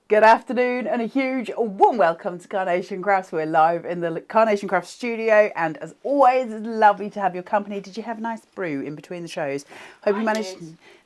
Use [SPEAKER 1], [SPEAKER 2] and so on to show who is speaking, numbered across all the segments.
[SPEAKER 1] Good afternoon and a huge warm welcome to Carnation Crafts. We're live in the Carnation Crafts studio, and as always, it's lovely to have your company. Did you have a nice brew in between the shows? Hope you managed.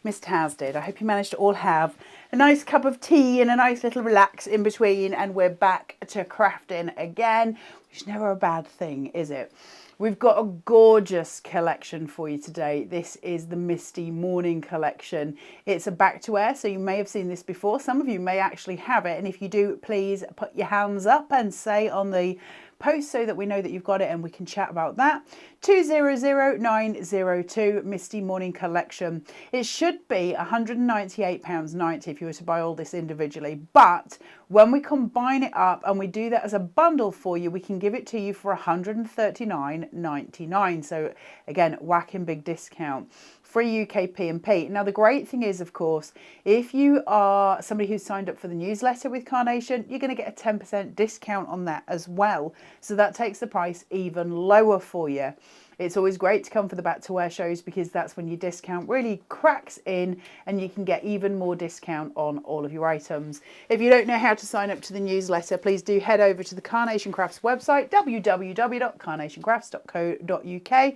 [SPEAKER 1] Mr. Has did. I hope you managed to all have a nice cup of tea and a nice little relax in between, and we're back to crafting again, which is never a bad thing, is it? We've got a gorgeous collection for you today. This is the Misty Morning collection. It's a back to wear, so you may have seen this before. Some of you may actually have it, and if you do, please put your hands up and say on the post so that we know that you've got it and we can chat about that. 200902 Misty Morning collection. It should be £198.90 if you were to buy all this individually, but when we combine it up and we do that as a bundle for you, we can give it to you for £139.99. So again, whacking big discount. Free UK P&P. Now the great thing is, of course, if you are somebody who's signed up for the newsletter with Carnation, you're going to get a 10% discount on that as well. So that takes the price even lower for you. It's always great to come for the back to wear shows because that's when your discount really cracks in and you can get even more discount on all of your items. If you don't know how to sign up to the newsletter, please do head over to the Carnation Crafts website, www.carnationcrafts.co.uk.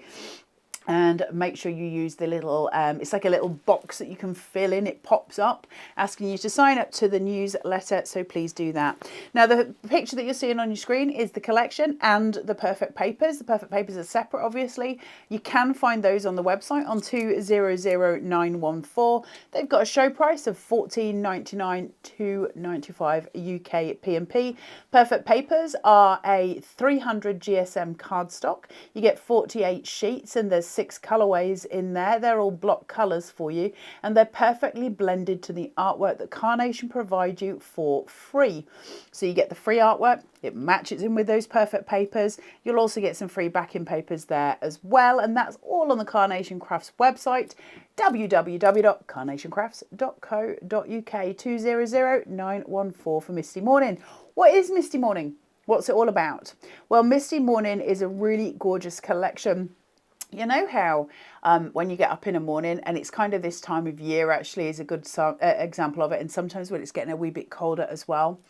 [SPEAKER 1] And make sure you use the little, it's like a little box that you can fill in. It pops up asking you to sign up to the newsletter, so please do that. Now, the picture that you're seeing on your screen is the collection and the perfect papers. The perfect papers are separate, obviously. You can find those on the website on 200914. They've got a show price of $14.99 to $95 UK P&P. Perfect papers are a 300 GSM cardstock. You get 48 sheets and there's 6 colorways in there. They're all block colors for you, and they're perfectly blended to the artwork that Carnation provide you for free. So you get the free artwork, it matches in with those perfect papers. You'll also get some free backing papers there as well, and that's all on the Carnation Crafts website, www.carnationcrafts.co.uk. 200914 for Misty Morning. What is Misty Morning? What's it all about? Well, Misty Morning is a really gorgeous collection. You know how when you get up in the morning, and it's kind of this time of year actually is a good example of it, and sometimes when it's getting a wee bit colder as well,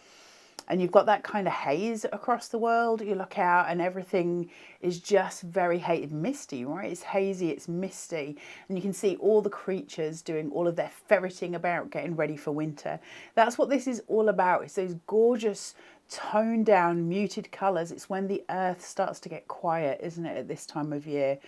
[SPEAKER 1] and you've got that kind of haze across the world, you look out and everything is just very misty, right? It's hazy, it's misty, and you can see all the creatures doing all of their ferreting about, getting ready for winter. That's what this is all about. It's those gorgeous toned down muted colours. It's when the earth starts to get quiet, isn't it, at this time of year?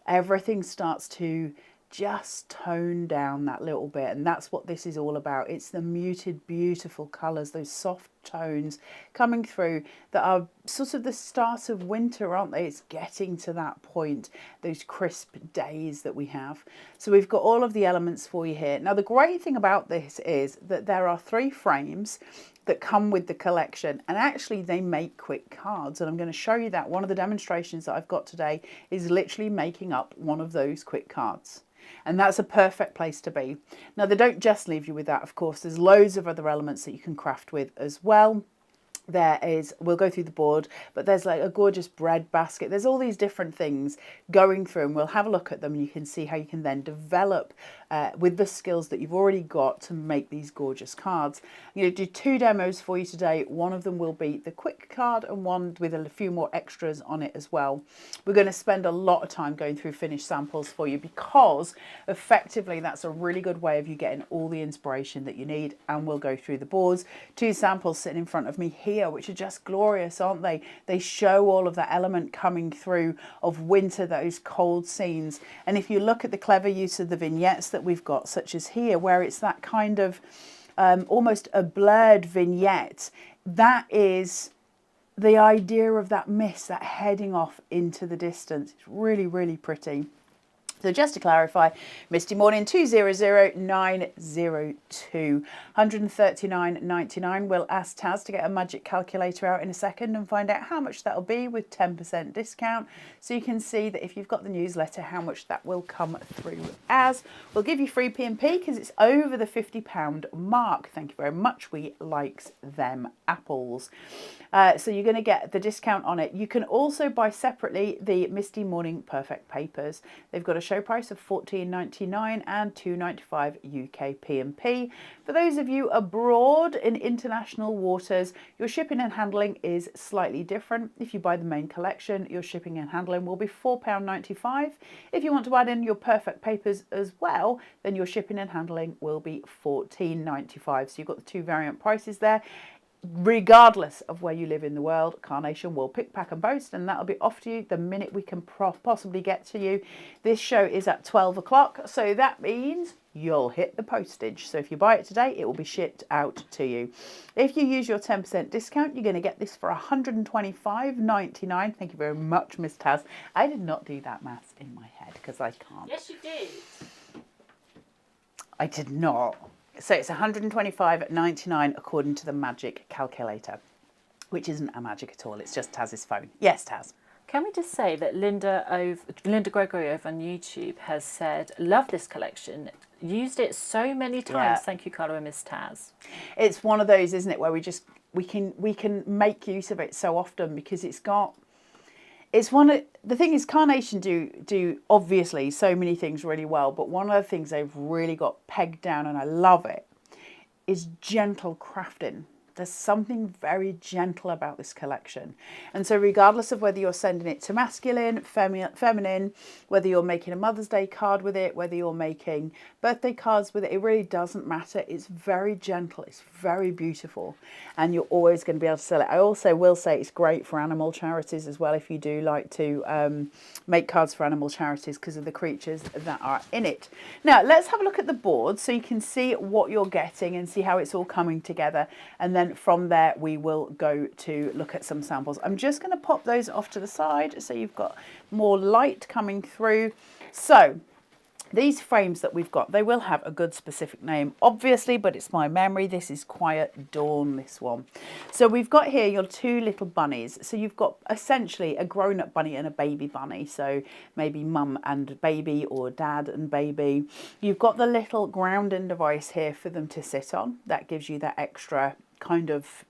[SPEAKER 1] Everything starts to just tone down that little bit, and that's what this is all about. It's the muted, beautiful colours, those soft tones coming through that are sort of the start of winter, aren't they? It's getting to that point, those crisp days that we have. So we've got all of the elements for you here. Now the great thing about this is that there are 3 frames that come with the collection, and actually they make quick cards, and I'm going to show you that. One of the demonstrations that I've got today is literally making up one of those quick cards. And that's a perfect place to be. Now, they don't just leave you with that, of course. There's loads of other elements that you can craft with as well. There is, we'll go through the board, but there's like a gorgeous bread basket. There's all these different things going through, and we'll have a look at them, and you can see how you can then develop with the skills that you've already got to make these gorgeous cards. I'm going to do 2 demos for you today. One of them will be the quick card and one with a few more extras on it as well. We're going to spend a lot of time going through finished samples for you because effectively that's a really good way of you getting all the inspiration that you need, and we'll go through the boards. 2 samples sitting in front of me here, which are just glorious, aren't they? They show all of that element coming through of winter, those cold scenes. And if you look at the clever use of the vignettes that we've got, such as here, where it's that kind of almost a blurred vignette, that is the idea of that mist, that heading off into the distance. It's really, really pretty. So just to clarify, Misty Morning 200902, 139.99. We'll ask Taz to get a magic calculator out in a second and find out how much that'll be with 10% discount. So you can see that if you've got the newsletter, how much that will come through as. We'll give you free P&P because it's over the £50 mark. Thank you very much. We likes them apples. So you're going to get the discount on it. You can also buy separately the Misty Morning Perfect Papers. They've got a show price of $14.99 and $2.95 UK P&P. For those of you abroad in international waters, your shipping and handling is slightly different. If you buy the main collection, your shipping and handling will be £4.95. If you want to add in your perfect papers as well, then your shipping and handling will be $14.95. So you've got the two variant prices there. Regardless of where you live in the world, Carnation will pick, pack and post, and that'll be off to you the minute we can possibly get to you. This show is at 12 o'clock, so that means you'll hit the postage. So if you buy it today, it will be shipped out to you. If you use your 10% discount, you're going to get this for $125.99. Thank you very much, Miss Taz. I did not do that maths in my head because I can't.
[SPEAKER 2] Yes, you did.
[SPEAKER 1] I did not. So it's $125.99 according to the magic calculator, which isn't a magic at all. It's just Taz's phone. Yes, Taz.
[SPEAKER 2] Can we just say that Linda Gregory over on YouTube has said, love this collection, used it so many times.
[SPEAKER 1] Yeah.
[SPEAKER 2] Thank you, Carla and Miss Taz.
[SPEAKER 1] It's one of those, isn't it, where we can make use of it so often because it's one of the thing is Carnation do obviously so many things really well, but one of the things they've really got pegged down, and I love it, is gentle crafting. There's something very gentle about this collection. And so regardless of whether you're sending it to masculine, feminine, whether you're making a Mother's Day card with it, whether you're making birthday cards with it, it really doesn't matter. It's very gentle. It's very beautiful. And you're always going to be able to sell it. I also will say it's great for animal charities as well if you do like to make cards for animal charities because of the creatures that are in it. Now, let's have a look at the board so you can see what you're getting and see how it's all coming together. And then from there, we will go to look at some samples. I'm just going to pop those off to the side so you've got more light coming through. So these frames that we've got, they will have a good specific name, obviously, but it's my memory. This is Quiet Dawn, this one. So we've got here your two little bunnies. So you've got essentially a grown-up bunny and a baby bunny. So maybe mum and baby or dad and baby. You've got the little grounding device here for them to sit on. That gives you that extra kind of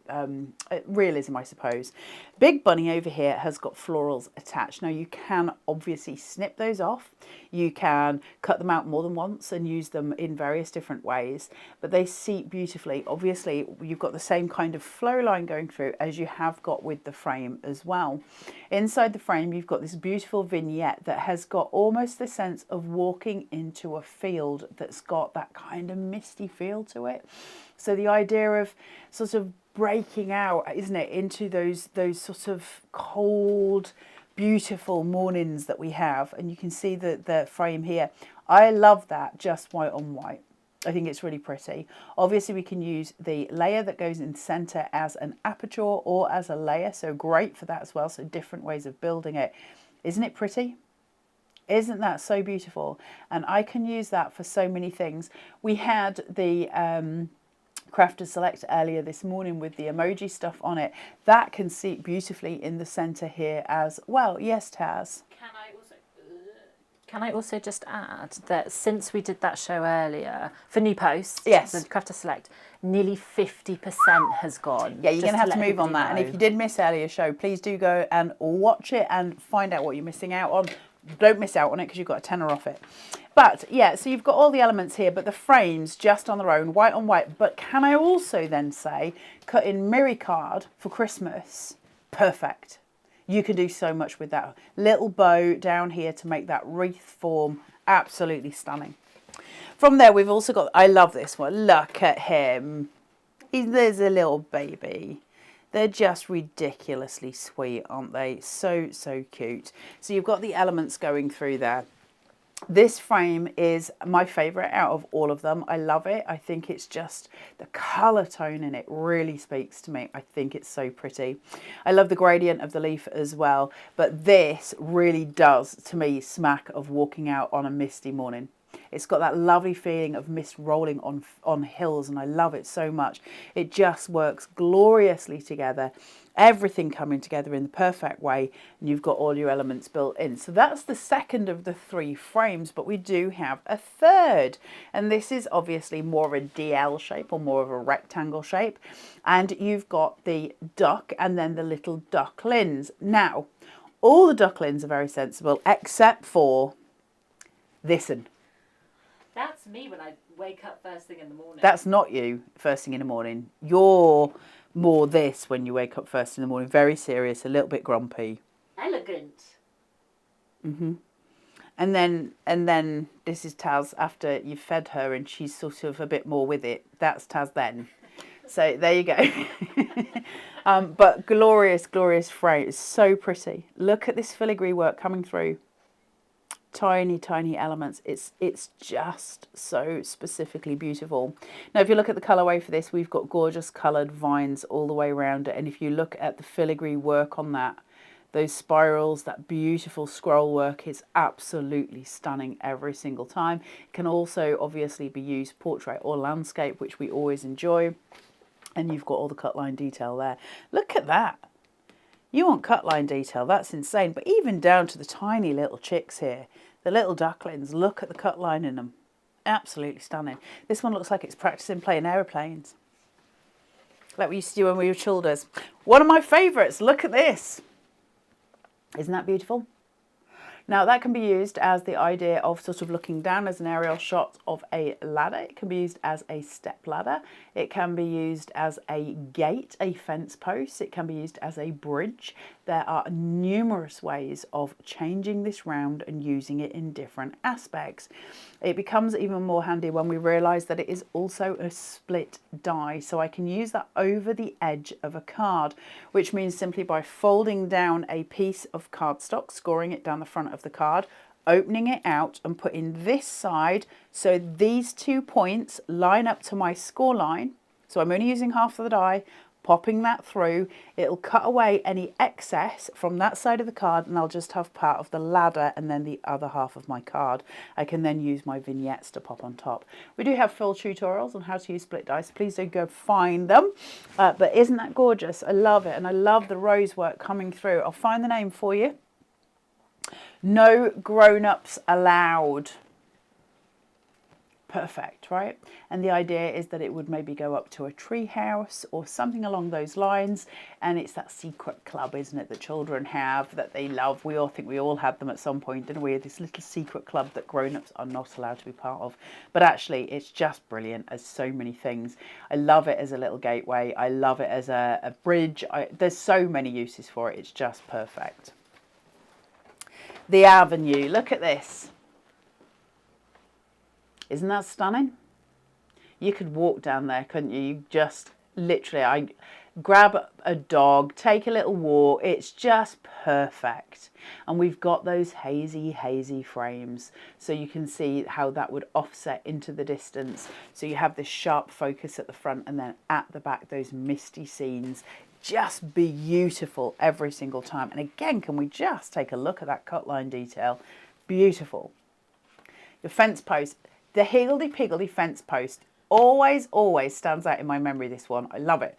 [SPEAKER 1] realism, I suppose. Big bunny over here has got florals attached. Now you can obviously snip those off. You can cut them out more than once and use them in various different ways, but they seat beautifully. Obviously, you've got the same kind of flow line going through as you have got with the frame as well. Inside the frame, you've got this beautiful vignette that has got almost the sense of walking into a field that's got that kind of misty feel to it. So the idea of sort of breaking out, isn't it, into those sort of cold, beautiful mornings that we have. And you can see the frame here. I love that, just white on white. I think it's really pretty. Obviously, we can use the layer that goes in center as an aperture or as a layer. So great for that as well. So different ways of building it. Isn't it pretty? Isn't that so beautiful? And I can use that for so many things. We had the Crafter Select earlier this morning with the emoji stuff on it. That can seat beautifully in the center here as well. Yes, Taz?
[SPEAKER 2] Can I also just add that since we did that show earlier for new posts,
[SPEAKER 1] yes,
[SPEAKER 2] the Crafter Select, nearly 50% has gone.
[SPEAKER 1] Yeah, you're going to have to move on that. And if you did miss earlier show, please do go and watch it and find out what you're missing out on. Don't miss out on it because you've got a tenner off it. But yeah, so you've got all the elements here, but the frames just on their own, white on white. But can I also then say, cut in Miri card for Christmas, perfect. You can do so much with that little bow down here to make that wreath form absolutely stunning. From there, we've also got, I love this one. Look at him. There's a little baby. They're just ridiculously sweet, aren't they? So, so cute. So you've got the elements going through there. This frame is my favourite out of all of them. I love it. I think it's just the colour tone in it really speaks to me. I think it's so pretty. I love the gradient of the leaf as well. But this really does, to me, smack of walking out on a misty morning. It's got that lovely feeling of mist rolling on hills, and I love it so much. It just works gloriously together. Everything coming together in the perfect way, and you've got all your elements built in. So that's the second of the three frames, but we do have a third, and this is obviously more of a DL shape or more of a rectangle shape, and you've got the duck and then the little ducklings. Now, all the ducklings are very sensible except for This'n.
[SPEAKER 2] That's me when I wake up first thing in the morning.
[SPEAKER 1] That's not you first thing in the morning. You're more this when you wake up first in the morning. Very serious, a little bit grumpy.
[SPEAKER 2] Elegant.
[SPEAKER 1] And then this is Taz after you've fed her and she's sort of a bit more with it. That's Taz then. So there you go. But glorious, glorious frame. It's so pretty. Look at this filigree work coming through. Tiny, tiny elements. It's just so specifically beautiful. Now, if you look at the colourway for this, we've got gorgeous coloured vines all the way around it. And if you look at the filigree work on that, those spirals, that beautiful scroll work is absolutely stunning every single time. It can also obviously be used portrait or landscape, which we always enjoy. And you've got all the cut line detail there. Look at that. You want cut line detail, that's insane. But even down to the tiny little chicks here, the little ducklings, look at the cut line in them. Absolutely stunning. This one looks like it's practicing playing aeroplanes, like we used to do when we were children. One of my favourites, look at this. Isn't that beautiful? Now that can be used as the idea of sort of looking down as an aerial shot of a ladder. It can be used as a step ladder. It can be used as a gate, a fence post. It can be used as a bridge. There are numerous ways of changing this round and using it in different aspects. It becomes even more handy when we realise that it is also a split die. So I can use that over the edge of a card, which means simply by folding down a piece of cardstock, scoring it down the front of the card, opening it out and putting this side so these 2 points line up to my score line. So I'm only using half of the die, popping that through. It'll cut away any excess from that side of the card and I'll just have part of the ladder and then the other half of my card. I can then use my vignettes to pop on top. We do have full tutorials on how to use split dice. Please do go find them. But isn't that gorgeous? I love it. And I love the rose work coming through. I'll find the name for you. No grown-ups allowed. Perfect, right? And the idea is that it would maybe go up to a tree house or something along those lines. And it's that secret club, isn't it, that children have, that they love. We all think we all had them at some point, didn't we? This little secret club that grown-ups are not allowed to be part of. But actually, it's just brilliant as so many things. I love it as a little gateway. I love it as a bridge. There's so many uses for it. It's just perfect. The Avenue, look at this. Isn't that stunning? You could walk down there, couldn't you? You just literally, I grab a dog, take a little walk. It's just perfect. And we've got those hazy, hazy frames. So you can see how that would offset into the distance. So you have this sharp focus at the front and then at the back, those misty scenes. Just beautiful every single time. And again, can we just take a look at that cut line detail? Beautiful. Your fence post, the higgledy-piggledy fence post, always stands out in my memory, this one. I love it.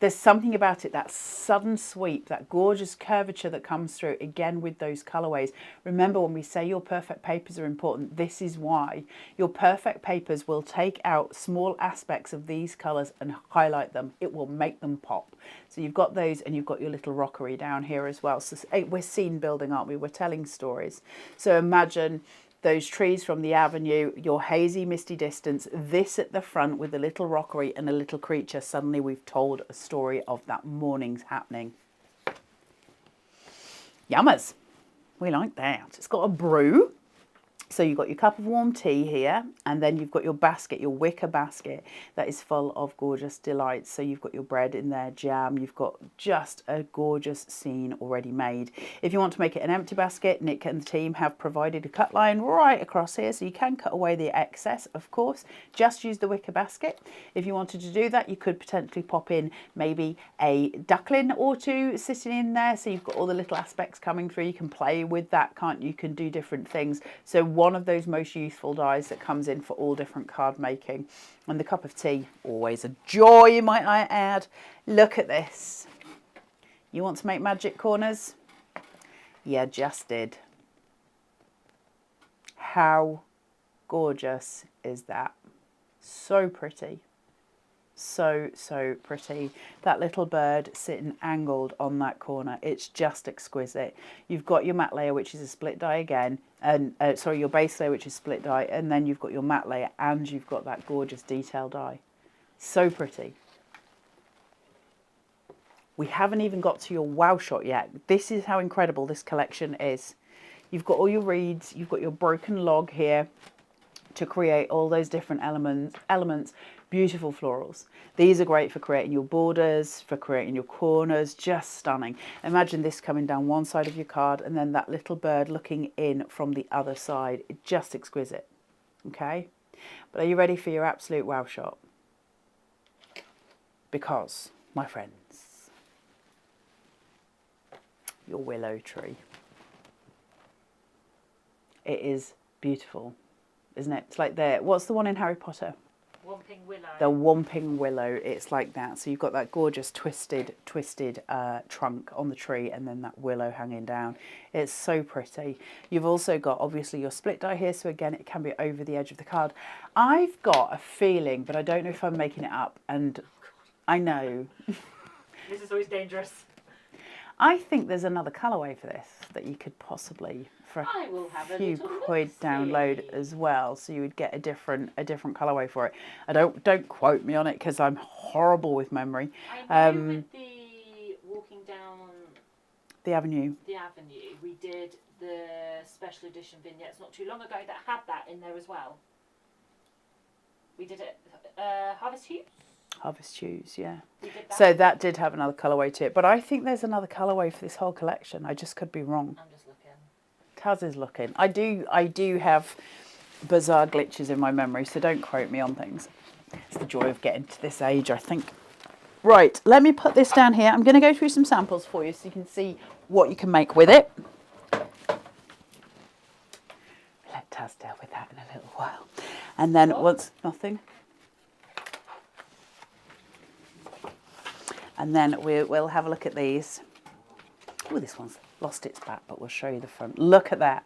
[SPEAKER 1] There's something about it, that sudden sweep, that gorgeous curvature that comes through, again with those colourways. Remember, when we say your perfect papers are important, this is why. Your perfect papers will take out small aspects of these colours and highlight them. It will make them pop. So you've got those and you've got your little rockery down here as well. So we're scene building, aren't we? We're telling stories. So imagine those trees from the avenue, your hazy, misty distance, this at the front with a little rockery and a little creature. Suddenly we've told a story of that morning's happening. Yummers. We like that. It's got a brew. So you've got your cup of warm tea here, and then you've got your basket, your wicker basket that is full of gorgeous delights. So you've got your bread in there, jam, you've got just a gorgeous scene already made. If you want to make it an empty basket, Nick and the team have provided a cut line right across here, so you can cut away the excess, of course. Just use the wicker basket. If you wanted to do that, you could potentially pop in maybe a duckling or two sitting in there, so you've got all the little aspects coming through. You can play with that, can't you? You can do different things. So one of those most useful dies that comes in for all different card making. And the cup of tea, always a joy, might I add. Look at this. You want to make magic corners? Yeah, just did. How gorgeous is that? So pretty. So, so pretty. That little bird sitting angled on that corner. It's just exquisite. You've got your matte layer, which is a split dye again. And sorry, your base layer, which is split dye. And then you've got your matte layer and you've got that gorgeous detail dye. So pretty. We haven't even got to your wow shot yet. This is how incredible this collection is. You've got all your reeds. You've got your broken log here to create all those different elements, beautiful florals. These are great for creating your borders, for creating your corners, just stunning. Imagine this coming down one side of your card and then that little bird looking in from the other side. It's just exquisite, okay? But are you ready for your absolute wow shot? Because, my friends, your willow tree. It is beautiful, isn't it? It's like what's the one in Harry Potter?
[SPEAKER 2] Whomping willow.
[SPEAKER 1] The whomping willow. It's like that. So you've got that gorgeous twisted trunk on the tree and then that willow hanging down. It's so pretty. You've also got obviously your split dye here. So again, it can be over the edge of the card. I've got a feeling, but I don't know if I'm making it up. And I know.
[SPEAKER 2] This is always dangerous.
[SPEAKER 1] I think there's another colourway for this that you could possibly, for a few quid, download as well. So you would get a different colourway for it. Don't quote me on it because I'm horrible with memory.
[SPEAKER 2] I know with the walking down
[SPEAKER 1] the avenue,
[SPEAKER 2] we did the special edition vignettes not too long ago that had that in there as well. We did it Harvest Hues.
[SPEAKER 1] Harvest Hues, yeah. So that did have another colourway to it. But I think there's another colourway for this whole collection. I just could be wrong.
[SPEAKER 2] I'm just looking.
[SPEAKER 1] Taz is looking. I do have bizarre glitches in my memory, so don't quote me on things. It's the joy of getting to this age, I think. Right, let me put this down here. I'm going to go through some samples for you so you can see what you can make with it. Let Taz deal with that in a little while. And then once... Nothing? And then we'll have a look at these. Oh, this one's lost its back, but we'll show you the front. Look at that.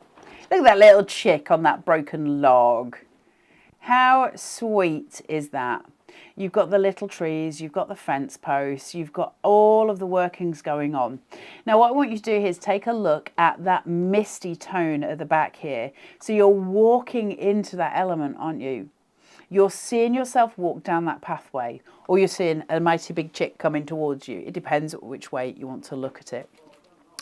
[SPEAKER 1] Look at that little chick on that broken log. How sweet is that? You've got the little trees, you've got the fence posts, you've got all of the workings going on. Now, what I want you to do here is take a look at that misty tone at the back here. So you're walking into that element, aren't you? You're seeing yourself walk down that pathway, or you're seeing a mighty big chick coming towards you. It depends which way you want to look at it.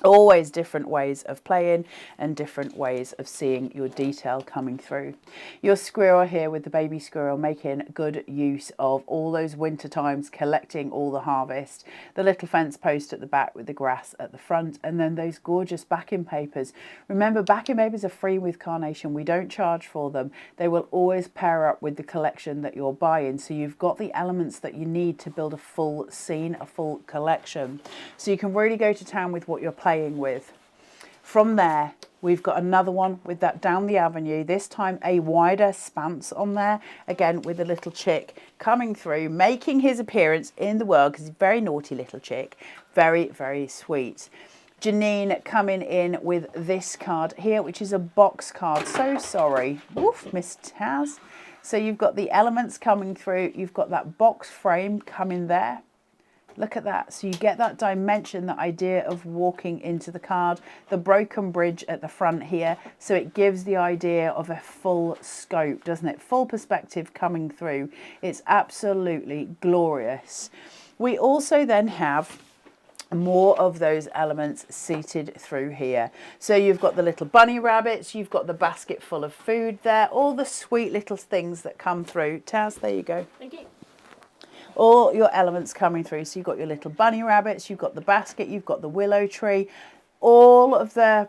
[SPEAKER 1] Always different ways of playing and different ways of seeing your detail coming through. Your squirrel here with the baby squirrel making good use of all those winter times, collecting all the harvest. The little fence post at the back with the grass at the front, and then those gorgeous backing papers. Remember, backing papers are free with Carnation. We don't charge for them. They will always pair up with the collection that you're buying. So you've got the elements that you need to build a full scene, a full collection. So you can really go to town with what you're playing with. From there, we've got another one with that down the avenue, this time a wider spanse on there, again with a little chick coming through, making his appearance in the world because he's a very naughty little chick, very, very sweet. Janine coming in with this card here, which is a box card. So sorry. Woof, Miss Taz. So you've got the elements coming through, you've got that box frame coming there. Look at that. So you get that dimension, that idea of walking into the card, the broken bridge at the front here. So it gives the idea of a full scope, doesn't it? Full perspective coming through. It's absolutely glorious. We also then have more of those elements seated through here. So you've got the little bunny rabbits, you've got the basket full of food there, all the sweet little things that come through. Taz, there you go.
[SPEAKER 2] Thank you.
[SPEAKER 1] All your elements coming through. So you've got your little bunny rabbits, you've got the basket, you've got the willow tree, it's all of the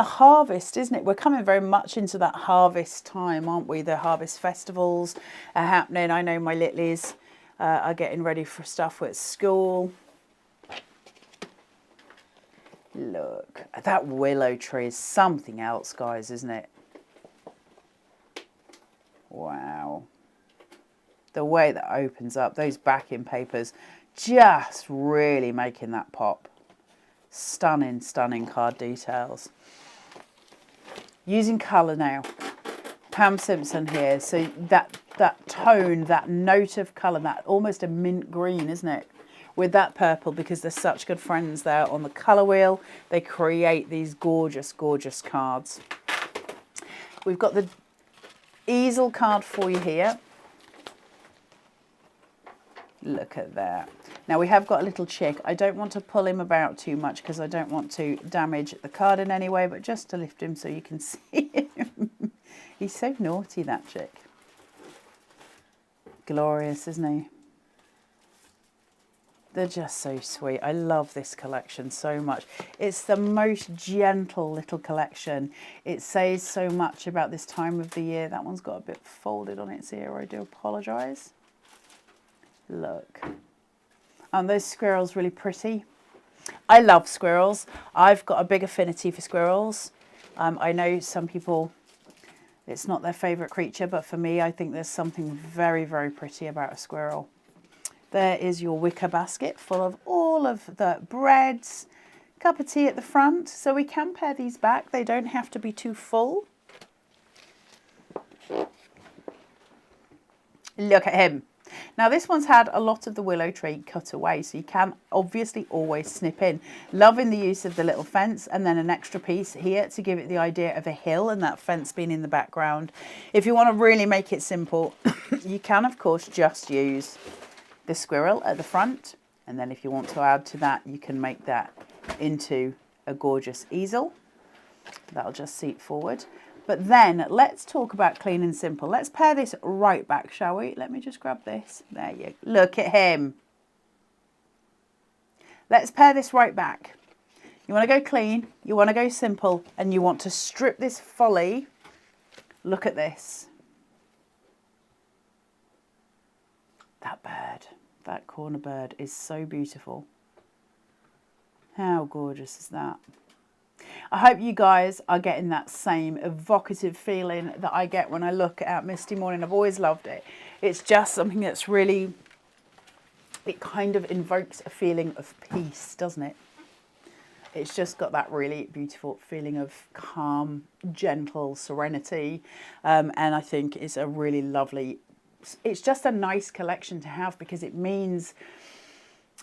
[SPEAKER 1] harvest, isn't it? We're coming very much into that harvest time, aren't we? The harvest festivals are happening. I know my littlies are getting ready for stuff at school. Look, that willow tree is something else, guys, isn't it? Wow. The way that opens up, those backing papers, just really making that pop. Stunning, stunning card details. Using colour now. Pam Simpson here. So that tone, that note of colour, that almost a mint green, isn't it? With that purple, because they're such good friends there on the colour wheel, they create these gorgeous, gorgeous cards. We've got the easel card for you here. Look at that. Now we have got a little chick. I don't want to pull him about too much because I don't want to damage the card in any way, but just to lift him so you can see him. He's so naughty, that chick. Glorious, isn't he? They're just so sweet. I love this collection so much. It's the most gentle little collection. It says so much about this time of the year. That one's got a bit folded on its ear. I do apologise. Look. And those squirrels really pretty. I love squirrels. I've got a big affinity for squirrels. I know some people, it's not their favourite creature, but for me, I think there's something very, very pretty about a squirrel. There is your wicker basket full of all of the breads, cup of tea at the front. So we can pare these back. They don't have to be too full. Look at him. Now this one's had a lot of the willow tree cut away, so you can obviously always snip in. Loving the use of the little fence and then an extra piece here to give it the idea of a hill and that fence being in the background. If you want to really make it simple, you can of course just use the squirrel at the front, and then if you want to add to that, you can make that into a gorgeous easel. That'll just seat forward. But then let's talk about clean and simple. Let's pair this right back, shall we? Let me just grab this. There you go. Look at him. Let's pair this right back. You want to go clean, you want to go simple, and you want to strip this folly. Look at this. That bird, that corner bird is so beautiful. How gorgeous is that? I hope you guys are getting that same evocative feeling that I get when I look at Misty Morning. I've always loved it. It's just something that's really, it kind of invokes a feeling of peace, doesn't it? It's just got that really beautiful feeling of calm, gentle serenity. And I think it's a really lovely, it's just a nice collection to have because it means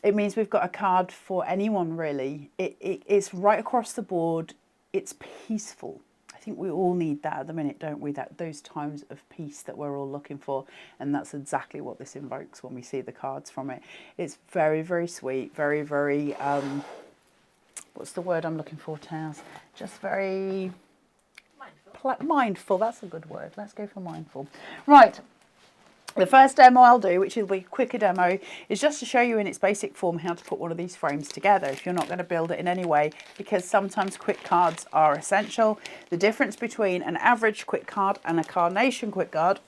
[SPEAKER 1] we've got a card for anyone really. It's right across the board. It's peaceful. I think we all need that at the minute, don't we? Those times of peace that we're all looking for. And that's exactly what this invokes when we see the cards from it. It's very, very sweet. Very, very, what's the word I'm looking for, Taz? Just very mindful. That's a good word. Let's go for mindful. Right. The first demo I'll do, which will be a quicker demo, is just to show you in its basic form how to put one of these frames together if you're not going to build it in any way, because sometimes quick cards are essential. The difference between an average quick card and a Carnation quick card,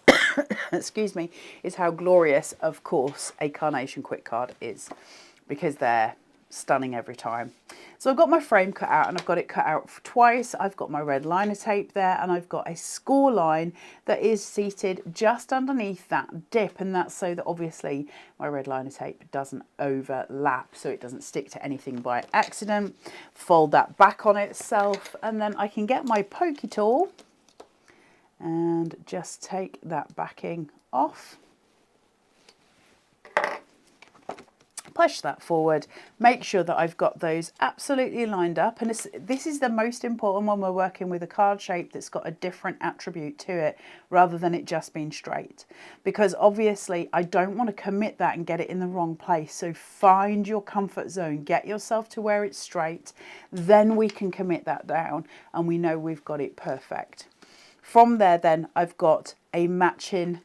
[SPEAKER 1] excuse me, is how glorious, of course, a Carnation quick card is, because they're stunning every time. So I've got my frame cut out and I've got it cut out twice. I've got my red liner tape there and I've got a score line that is seated just underneath that dip, and that's so that obviously my red liner tape doesn't overlap, so it doesn't stick to anything by accident. Fold that back on itself and then I can get my pokey tool and just take that backing off. Push that forward, make sure that I've got those absolutely lined up, and this is the most important when we're working with a card shape that's got a different attribute to it rather than it just being straight, because obviously I don't want to commit that and get it in the wrong place. So find your comfort zone, get yourself to where it's straight, then we can commit that down and we know we've got it perfect. From there then I've got a matching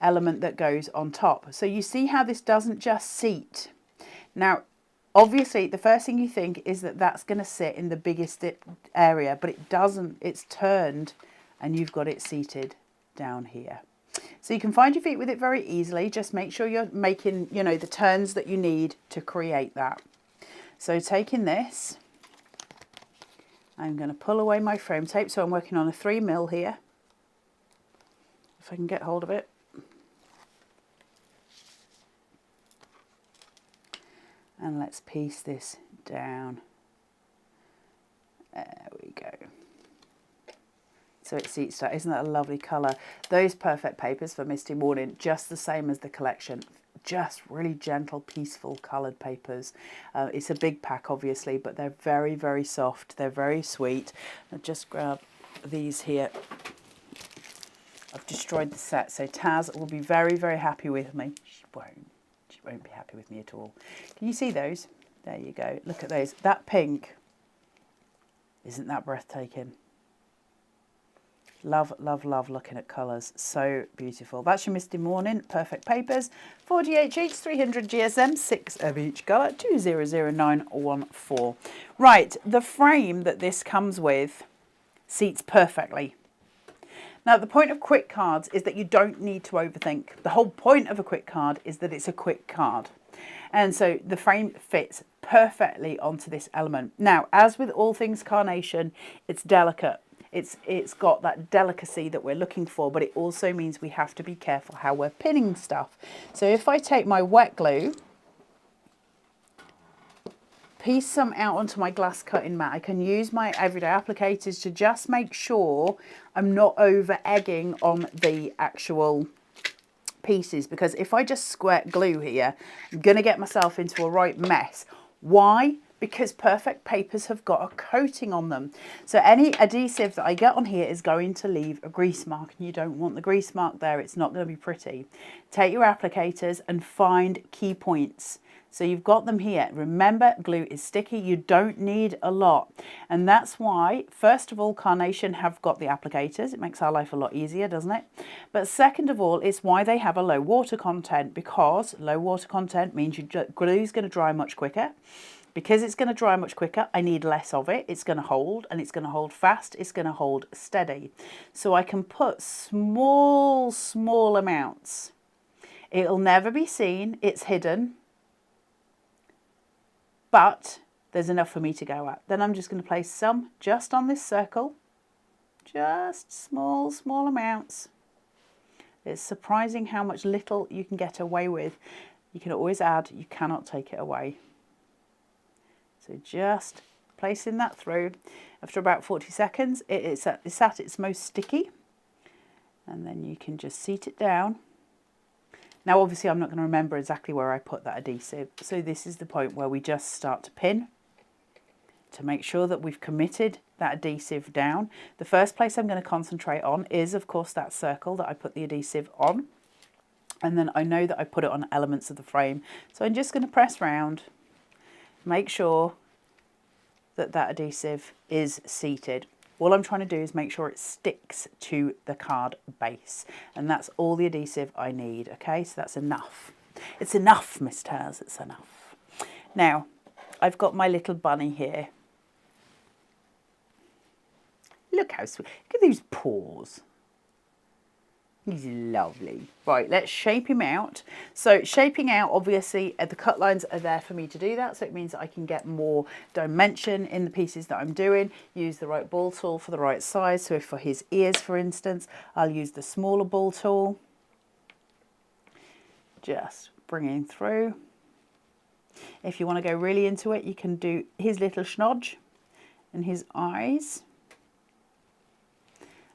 [SPEAKER 1] element that goes on top. So you see how this doesn't just seat. Now obviously the first thing you think is that that's going to sit in the biggest area, but it doesn't. It's turned and you've got it seated down here. So you can find your feet with it very easily. Just make sure you're making, you know, the turns that you need to create that. So taking this, I'm going to pull away my frame tape. So I'm working on a 3mm here, if I can get hold of it. And let's piece this down. There we go. so it seats that. Isn't that a lovely colour? Those perfect papers for Misty Morning, just the same as the collection. Just really gentle, peaceful coloured papers. It's a big pack, obviously, but they're very, very soft. They're very sweet. I'll just grab these here. I've destroyed the set, so Taz will be very, very happy with me. She won't be happy with me at all. Can you see those? There you go. Look at those. That pink, isn't that breathtaking? Love, love, love looking at colours. So beautiful. That's your Misty Morning perfect papers. 48 each, 300 GSM, 6 of each colour, 200914. Right, the frame that this comes with seats perfectly. Now, the point of quick cards is that you don't need to overthink. The whole point of a quick card is that it's a quick card. And so the frame fits perfectly onto this element. Now, as with all things Carnation, it's delicate. It's got that delicacy that we're looking for, but it also means we have to be careful how we're pinning stuff. So if I take my wet glue, piece some out onto my glass cutting mat, I can use my everyday applicators to just make sure I'm not over egging on the actual pieces, because if I just squirt glue here, I'm going to get myself into a right mess. Why? Because perfect papers have got a coating on them. So any adhesive that I get on here is going to leave a grease mark, and you don't want the grease mark there. It's not going to be pretty. Take your applicators and find key points. So you've got them here. Remember, glue is sticky. You don't need a lot. And that's why, first of all, Carnation have got the applicators. It makes our life a lot easier, doesn't it? But second of all, it's why they have a low water content, because low water content means your glue is going to dry much quicker. Because it's going to dry much quicker, I need less of it. It's going to hold, and it's going to hold fast. It's going to hold steady. So I can put small, small amounts. It'll never be seen. It's hidden. But there's enough for me to go at. Then I'm just going to place some just on this circle. Just small, small amounts. It's surprising how much little you can get away with. You can always add. You cannot take it away. So just placing that through. After about 40 seconds, it's at its most sticky. And then you can just seat it down. Now, obviously, I'm not going to remember exactly where I put that adhesive. So this is the point where we just start to pin to make sure that we've committed that adhesive down. The first place I'm going to concentrate on is, of course, that circle that I put the adhesive on. And then I know that I put it on elements of the frame. So I'm just going to press round. Make sure that that adhesive is seated. All I'm trying to do is make sure it sticks to the card base. And that's all the adhesive I need, okay? So that's enough. It's enough, Miss Taz, it's enough. Now, I've got my little bunny here. Look how sweet. Look at those paws. He's lovely. Right, let's shape him out. So shaping out, obviously, the cut lines are there for me to do that. So it means that I can get more dimension in the pieces that I'm doing. Use the right ball tool for the right size. So if for his ears, for instance, I'll use the smaller ball tool. Just bringing through. If you want to go really into it, you can do his little schnodge and his eyes.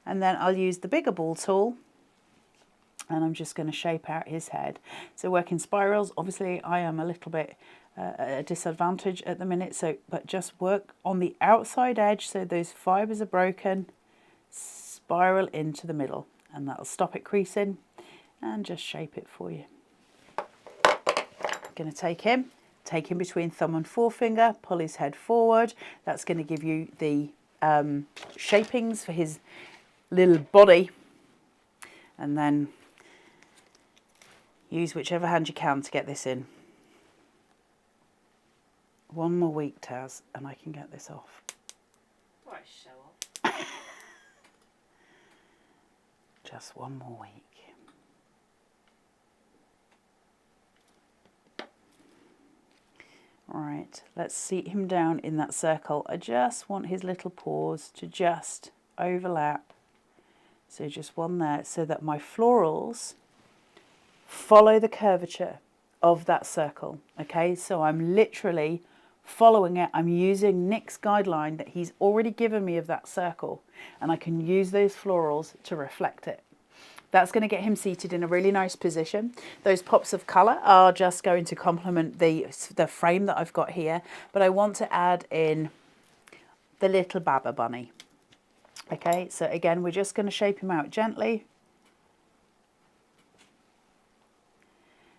[SPEAKER 1] And then I'll use the bigger ball tool. And I'm just going to shape out his head. So work in spirals. Obviously, I am a little bit at a disadvantage at the minute. But just work on the outside edge so those fibres are broken. Spiral into the middle. And that'll stop it creasing. And just shape it for you. Going to take him between thumb and forefinger. Pull his head forward. That's going to give you the shapings for his little body. And then use whichever hand you can to get this in. One more week, Taz, and I can get this off.
[SPEAKER 2] Right, show off.
[SPEAKER 1] Just one more week. Right, let's seat him down in that circle. I just want his little paws to just overlap. So just one there, so that my florals follow the curvature of that circle. Okay, so I'm literally following it. I'm using Nick's guideline that he's already given me of that circle, and I can use those florals to reflect it. That's going to get him seated in a really nice position. Those pops of colour are just going to complement the frame that I've got here, but I want to add in the little Baba Bunny. Okay, so again, we're just going to shape him out gently.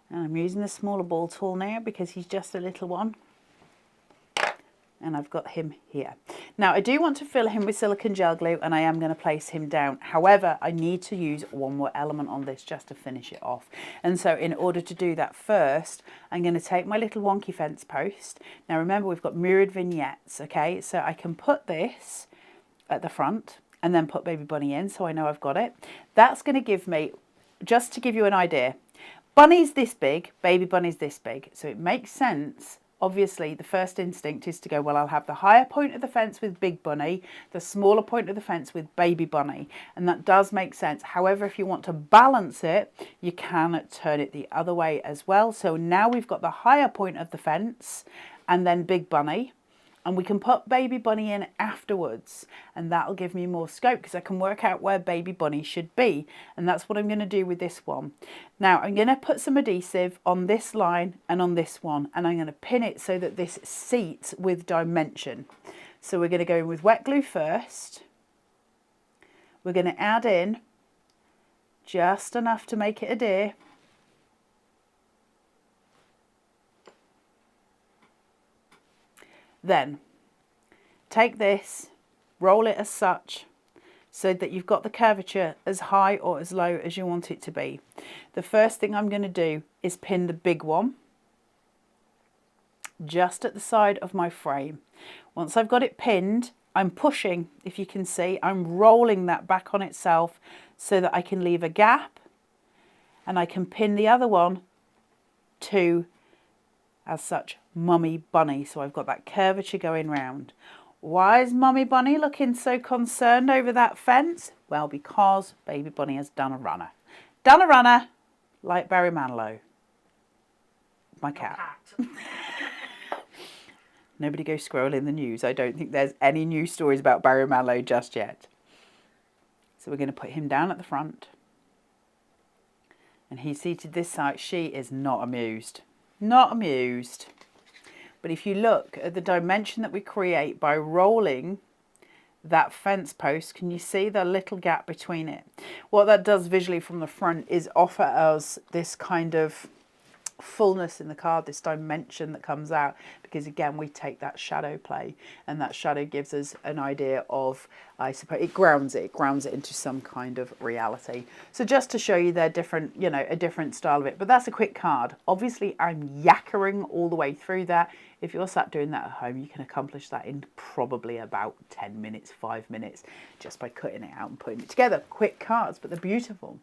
[SPEAKER 1] And I'm using the smaller ball tool now because he's just a little one. And I've got him here. Now I do want to fill him with silicone gel glue, and I am going to place him down. However, I need to use one more element on this just to finish it off. And so in order to do that first, I'm going to take my little wonky fence post. Now remember, we've got mirrored vignettes, okay? So I can put this at the front and then put Baby Bunny in, so I know I've got it. That's going to give me, just to give you an idea, Bunny's this big, Baby Bunny's this big. So it makes sense. Obviously, the first instinct is to go, well, I'll have the higher point of the fence with Big Bunny, the smaller point of the fence with Baby Bunny. And that does make sense. However, if you want to balance it, you can turn it the other way as well. So now we've got the higher point of the fence and then Big Bunny. And we can put Baby Bunny in afterwards, and that'll give me more scope because I can work out where Baby Bunny should be. And that's what I'm going to do with this one. Now I'm going to put some adhesive on this line and on this one, and I'm going to pin it so that this seats with dimension. So we're going to go in with wet glue first. We're going to add in just enough to make it adhere. Then take this, roll it as such so that you've got the curvature as high or as low as you want it to be. The first thing I'm going to do is pin the big one just at the side of my frame. Once I've got it pinned, I'm pushing, if you can see, I'm rolling that back on itself so that I can leave a gap, and I can pin the other one to, as such, Mummy Bunny. So I've got that curvature going round. Why is Mummy Bunny looking so concerned over that fence? Well, because Baby Bunny has done a runner. Done a runner like Barry Manilow. My cat. Nobody go scrolling the news. I don't think there's any news stories about Barry Manilow just yet. So we're going to put him down at the front. And he's seated this side. She is not amused. Not amused. But if you look at the dimension that we create by rolling that fence post, can you see the little gap between it? What that does visually from the front is offer us this kind of fullness in the card, this dimension that comes out, because again we take that shadow play, and that shadow gives us an idea of, I suppose, it grounds it into some kind of reality. So just to show you they're different, you know, a different style of it. But that's a quick card. Obviously I'm yakkering all the way through that. If you're sat doing that at home, you can accomplish that in probably about 10 minutes, 5 minutes, just by cutting it out and putting it together. Quick cards, but they're beautiful.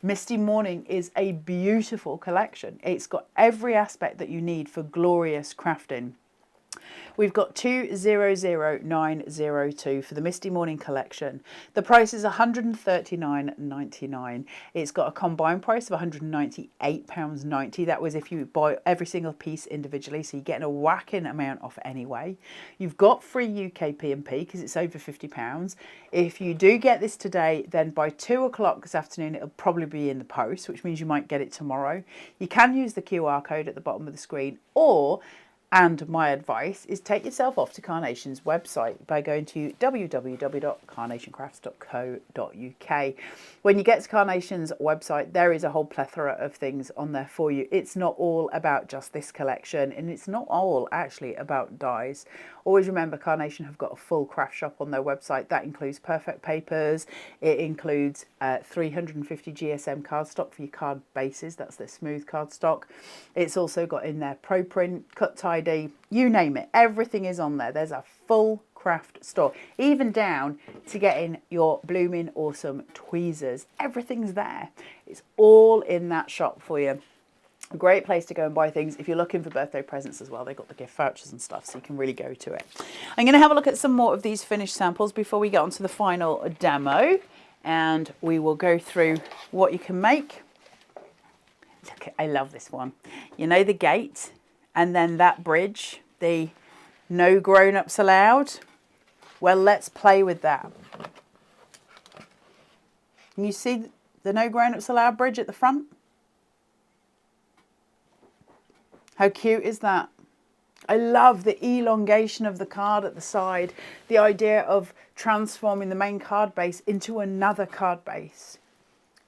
[SPEAKER 1] Misty Morning is a beautiful collection. It's got every aspect that you need for glorious crafting. We've got 200902 for the Misty Morning collection. The price is £139.99. It's got a combined price of £198.90. That was if you buy every single piece individually, so you're getting a whacking amount off anyway. You've got free UK P&P because it's over £50. If you do get this today, then by 2 o'clock this afternoon, it'll probably be in the post, which means you might get it tomorrow. You can use the QR code at the bottom of the screen, or and my advice is take yourself off to Carnation's website by going to www.carnationcrafts.co.uk. When you get to Carnation's website, there is a whole plethora of things on there for you. It's not all about just this collection, and it's not all actually about dies. Always remember, Carnation have got a full craft shop on their website. That includes perfect papers. It includes 350 GSM cardstock for your card bases. That's their smooth cardstock. It's also got in there pro print, cut tidy, you name it. Everything is on there. There's a full craft store, even down to getting your blooming awesome tweezers. Everything's there. It's all in that shop for you. A great place to go and buy things if you're looking for birthday presents as well. They've got the gift vouchers and stuff, so you can really go to it. I'm going to have a look at some more of these finished samples before we get on to the final demo, and we will go through what you can make. Look, I love this one. You know, the gate and then that bridge, the No grown-ups allowed. Well, let's play with that. Can you see the no grown-ups allowed bridge at the front? How cute is that? I love the elongation of the card at the side. The idea of transforming the main card base into another card base.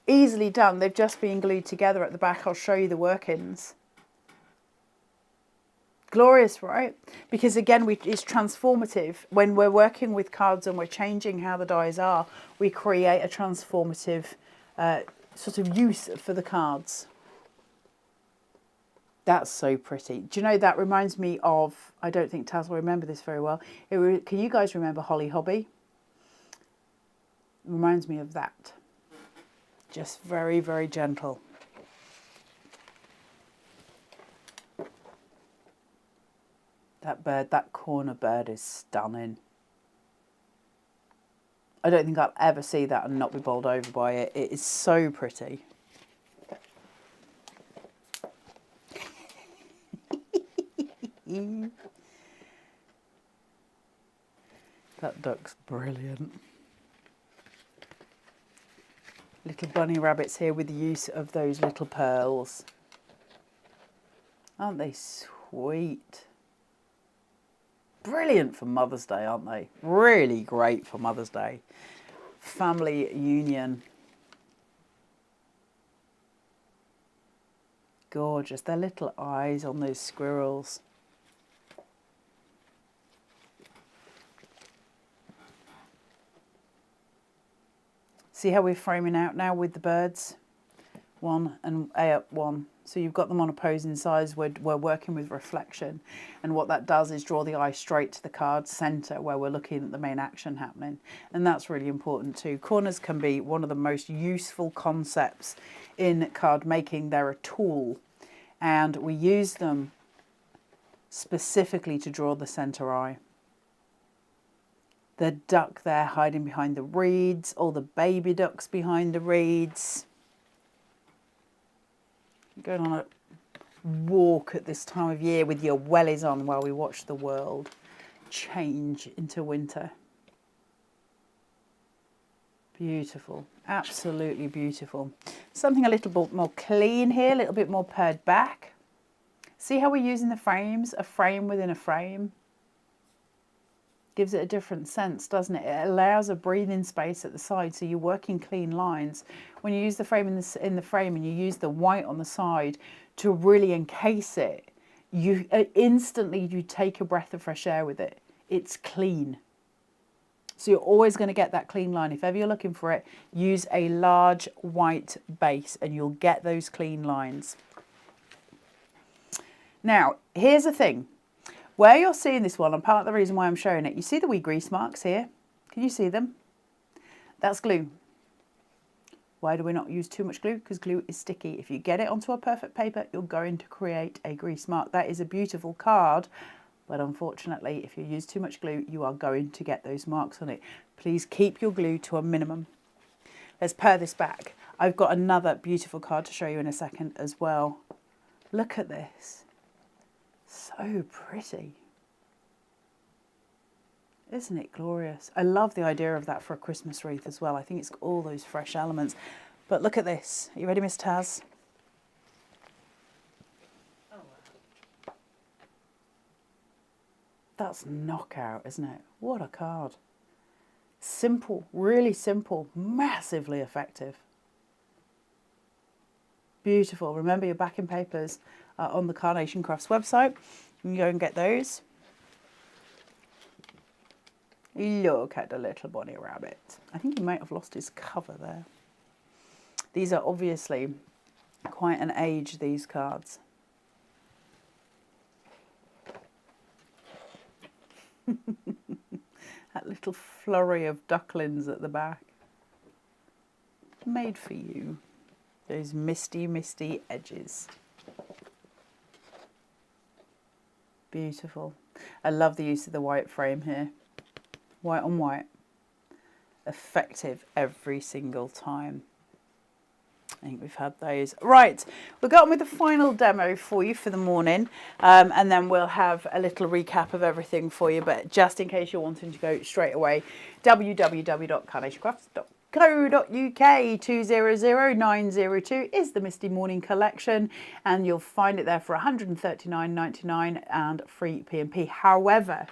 [SPEAKER 1] Easily done. They've just been glued together at the back. I'll show you the workings. Glorious, right? Because again, it's transformative. When we're working with cards and we're changing how the dies are, we create a transformative sort of use for the cards. That's so pretty. Do you know, that reminds me of, I don't think Taz will remember this very well. Can you guys remember Holly Hobby? It reminds me of that. Just very, very gentle. That bird, that corner bird is stunning. I don't think I'll ever see that and not be bowled over by it. It is so pretty. That duck's brilliant. Little bunny rabbits here with the use of those little pearls. Aren't they sweet? Brilliant for Mother's Day, aren't they? Really great for Mother's Day. Family union. Gorgeous. Their little eyes on those squirrels. See how we're framing out now with the birds? One and A up one. So you've got them on opposing sides. We're working with reflection. And what that does is draw the eye straight to the card centre where we're looking at the main action happening. And that's really important too. Corners can be one of the most useful concepts in card making. They're a tool. And we use them specifically to draw the centre eye. The duck there hiding behind the reeds, all the baby ducks behind the reeds. Going on a walk at this time of year with your wellies on while we watch the world change into winter. Beautiful, absolutely beautiful. Something a little bit more clean here, a little bit more pared back. See how we're using the frames, a frame within a frame? Gives it a different sense, doesn't it? It allows a breathing space at the side, so you're working clean lines. When you use the frame in the frame and you use the white on the side to really encase it, you instantly you take a breath of fresh air with it. It's clean. So you're always going to get that clean line. If ever you're looking for it, use a large white base and you'll get those clean lines. Now, here's the thing. Where you're seeing this one, and part of the reason why I'm showing it, you see the wee grease marks here? Can you see them? That's glue. Why do we not use too much glue? Because glue is sticky. If you get it onto a perfect paper, you're going to create a grease mark. That is a beautiful card, but unfortunately, if you use too much glue, you are going to get those marks on it. Please keep your glue to a minimum. Let's pare this back. I've got another beautiful card to show you in a second as well. Look at this. So pretty. Isn't it glorious? I love the idea of that for a Christmas wreath as well. I think it's got all those fresh elements. But look at this. Are you ready, Miss Taz?
[SPEAKER 2] Oh, wow.
[SPEAKER 1] That's knockout, isn't it? What a card. Simple, really simple, massively effective. Beautiful. Remember, your backing papers are on the Carnation Crafts website. You can go and get those. Look at the little bunny rabbit. I think he might have lost his cover there. These are obviously quite an age, these cards. That little flurry of ducklings at the back. Made for you. Those misty, misty edges. Beautiful. I love the use of the white frame here. White on white. Effective every single time. I think we've had those. Right, we'll go on with the final demo for you for the morning, and then we'll have a little recap of everything for you. But just in case you're wanting to go straight away, www.carnationcrafts.co.uk 200902 is the Misty Morning Collection, and you'll find it there for £139.99 and free P&P. However,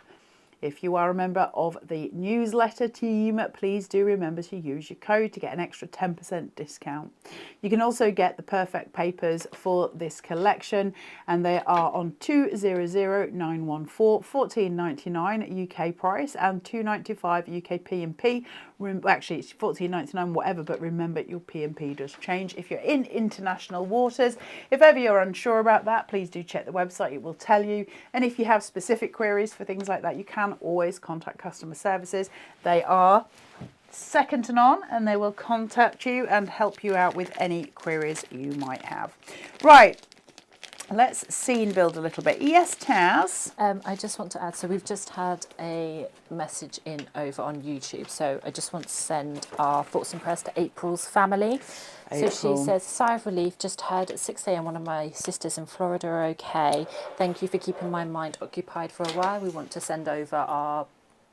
[SPEAKER 1] if you are a member of the newsletter team, please do remember to use your code to get an extra 10% discount. You can also get the perfect papers for this collection, and they are on 200914, £14.99 UK price and £2.95 UK P&P. Actually, it's £14.99 whatever, but remember your P&P does change if you're in international waters. If ever you're unsure about that, please do check the website, it will tell you. And if you have specific queries for things like that, you can always contact customer services. They are second to none, and they will contact you and help you out with any queries you might have. Right, let's scene build a little bit. Yes, Taz?
[SPEAKER 3] I just want to add, so we've just had a message in over on YouTube, so I just want to send our thoughts and prayers to April's family.
[SPEAKER 1] April.
[SPEAKER 3] So she says, sigh of relief, just heard at 6 a.m. one of my sisters in Florida are okay. Thank you for keeping my mind occupied for a while. We want to send over our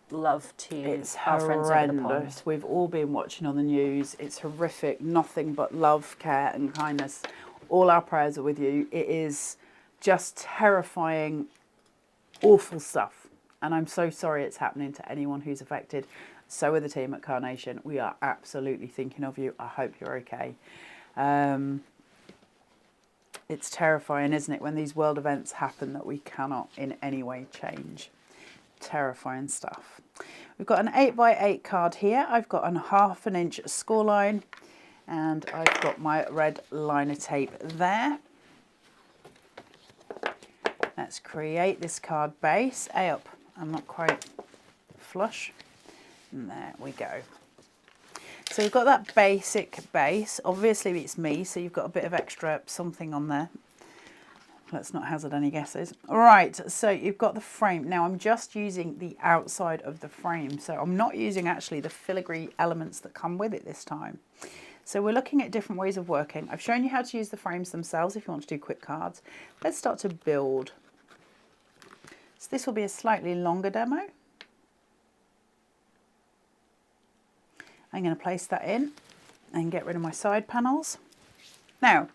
[SPEAKER 3] love to
[SPEAKER 1] It's
[SPEAKER 3] our friends over the pond.
[SPEAKER 1] horrendous. We've all been watching on the news. It's horrific. Nothing but love, care and kindness. All our prayers are with you. It is just terrifying, awful stuff. And I'm so sorry it's happening to anyone who's affected. So are the team at Carnation. We are absolutely thinking of you. I hope you're okay. It's terrifying, isn't it, when these world events happen that we cannot in any way change. Terrifying stuff. We've got an 8x8 card here. I've got a 1/2 inch score line, and I've got my red liner tape there. Let's create this card base. Up, I'm not quite flush. And there we go. So we've got that basic base. Obviously it's me, so you've got a bit of extra something on there. Let's not hazard any guesses. Right, so you've got the frame. Now I'm just using the outside of the frame, so I'm not using actually the filigree elements that come with it this time. So we're looking at different ways of working. I've shown you how to use the frames themselves if you want to do quick cards. Let's start to build. So this will be a slightly longer demo. I'm going to place that in and get rid of my side panels. Now,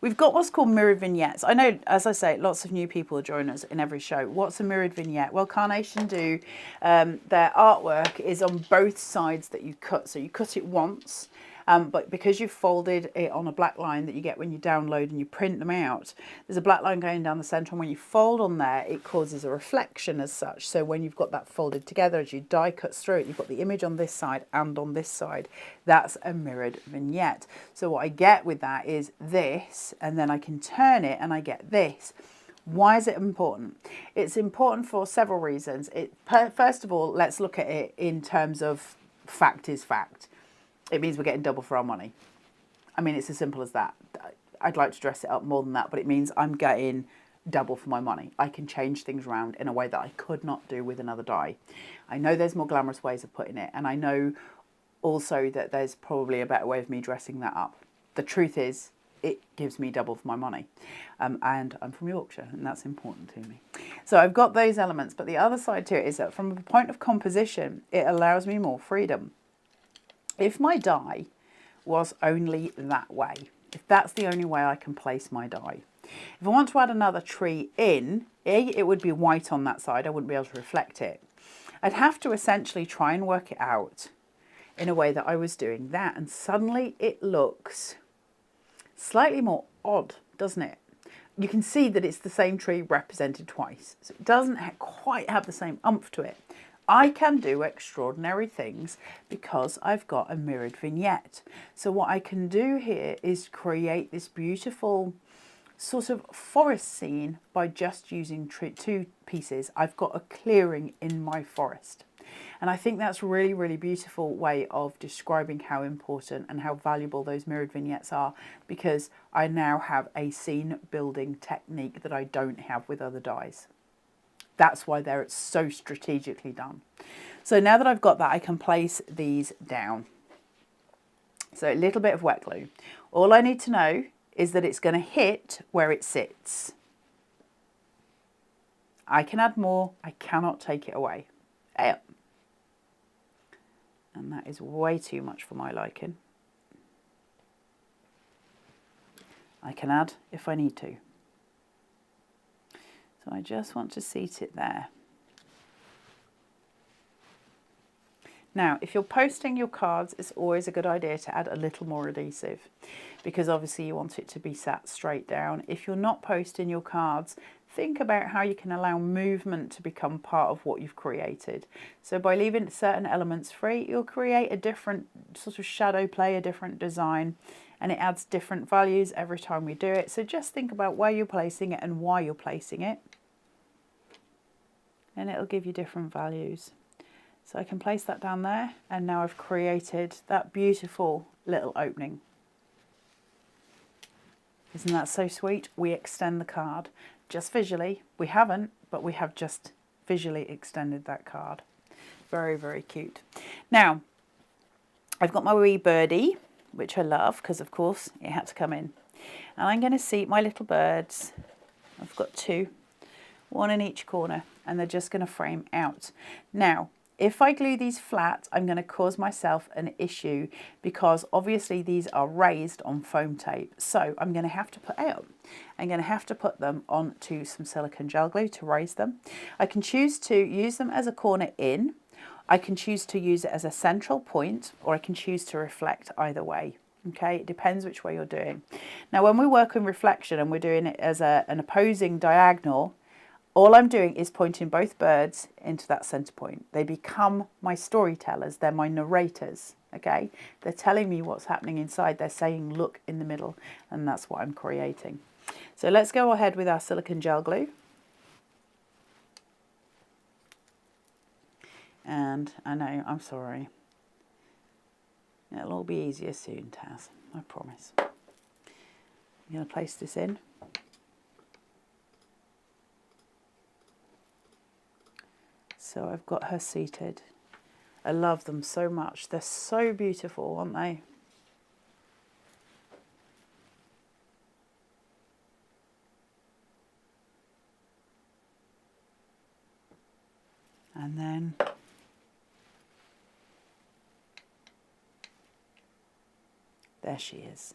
[SPEAKER 1] we've got what's called mirrored vignettes. I know, as I say, lots of new people join us in every show. What's a mirrored vignette? Well, Carnation do, their artwork is on both sides that you cut. So you cut it once, but because you've folded it on a black line that you get when you download and you print them out, there's a black line going down the centre, and when you fold on there, it causes a reflection as such. So when you've got that folded together, as you die cuts through it, you've got the image on this side and on this side. That's a mirrored vignette. So what I get with that is this, and then I can turn it and I get this. Why is it important? It's important for several reasons. First of all, let's look at it in terms of fact is fact. It means we're getting double for our money. I mean, it's as simple as that. I'd like to dress it up more than that, but it means I'm getting double for my money. I can change things around in a way that I could not do with another die. I know there's more glamorous ways of putting it, and I know also that there's probably a better way of me dressing that up. The truth is, it gives me double for my money. And I'm from Yorkshire, and that's important to me. So I've got those elements, but the other side to it is that from a point of composition, it allows me more freedom. If my die was only that way, if that's the only way I can place my die, if I want to add another tree in, it would be white on that side, I wouldn't be able to reflect it. I'd have to essentially try and work it out in a way that I was doing that, and suddenly it looks slightly more odd, doesn't it? You can see that it's the same tree represented twice, so it doesn't quite have the same oomph to it. I can do extraordinary things because I've got a mirrored vignette. So what I can do here is create this beautiful sort of forest scene by just using two pieces. I've got a clearing in my forest. And I think that's a really, really beautiful way of describing how important and how valuable those mirrored vignettes are, because I now have a scene building technique that I don't have with other dies. That's why they're so strategically done. So now that I've got that, I can place these down. So a little bit of wet glue. All I need to know is that it's going to hit where it sits. I can add more, I cannot take it away. And that is way too much for my liking. I can add if I need to. So I just want to seat it there. Now, if you're posting your cards, it's always a good idea to add a little more adhesive because obviously you want it to be sat straight down. If you're not posting your cards, think about how you can allow movement to become part of what you've created. So by leaving certain elements free, you'll create a different sort of shadow play, a different design, and it adds different values every time we do it. So just think about where you're placing it and why you're placing it, and it'll give you different values. So I can place that down there, and now I've created that beautiful little opening. Isn't that so sweet? We extend the card just visually. We haven't, but we have just visually extended that card. Very, very cute. Now, I've got my wee birdie, which I love because, of course, it had to come in. And I'm going to seat my little birds. I've got two, one in each corner, and they're just going to frame out. Now, if I glue these flat, I'm going to cause myself an issue because obviously these are raised on foam tape. So I'm going to have to put them onto some silicone gel glue to raise them. I can choose to use them as a corner in. I can choose to use it as a central point, or I can choose to reflect either way. Okay, it depends which way you're doing. Now, when we work on reflection and we're doing it as an opposing diagonal, all I'm doing is pointing both birds into that center point. They become my storytellers. They're my narrators, okay? They're telling me what's happening inside. They're saying, look in the middle, and that's what I'm creating. So let's go ahead with our silicone gel glue. And I know, I'm sorry. It'll all be easier soon, Taz, I promise. I'm going to place this in. So I've got her seated. I love them so much. They're so beautiful, aren't they? And then there she is.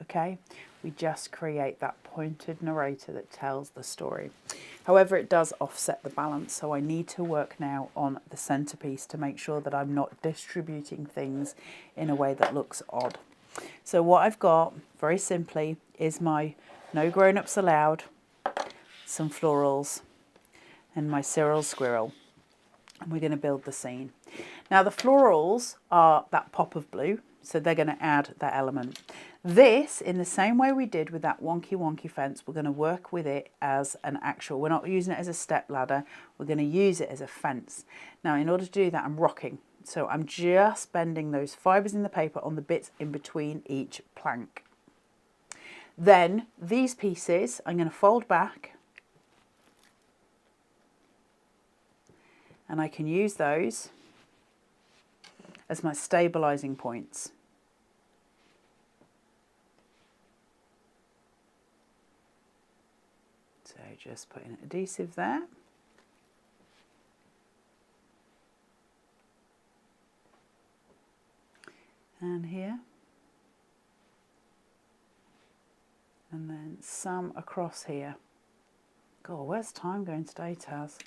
[SPEAKER 1] Okay, we just create that pointed narrator that tells the story. However, it does offset the balance, so I need to work now on the centerpiece to make sure that I'm not distributing things in a way that looks odd. So what I've got, very simply, is my No Grown-Ups Allowed, some florals, and my Cyril Squirrel. And we're going to build the scene. Now the florals are that pop of blue, so they're going to add that element. This, in the same way we did with that wonky fence, we're going to work with it as an actual, we're not using it as a step ladder, we're going to use it as a fence. Now in order to do that, I'm rocking. So I'm just bending those fibres in the paper on the bits in between each plank. Then these pieces I'm going to fold back, and I can use those as my stabilising points. So just putting adhesive there. And here. And then some across here. God, where's time going today, Taz?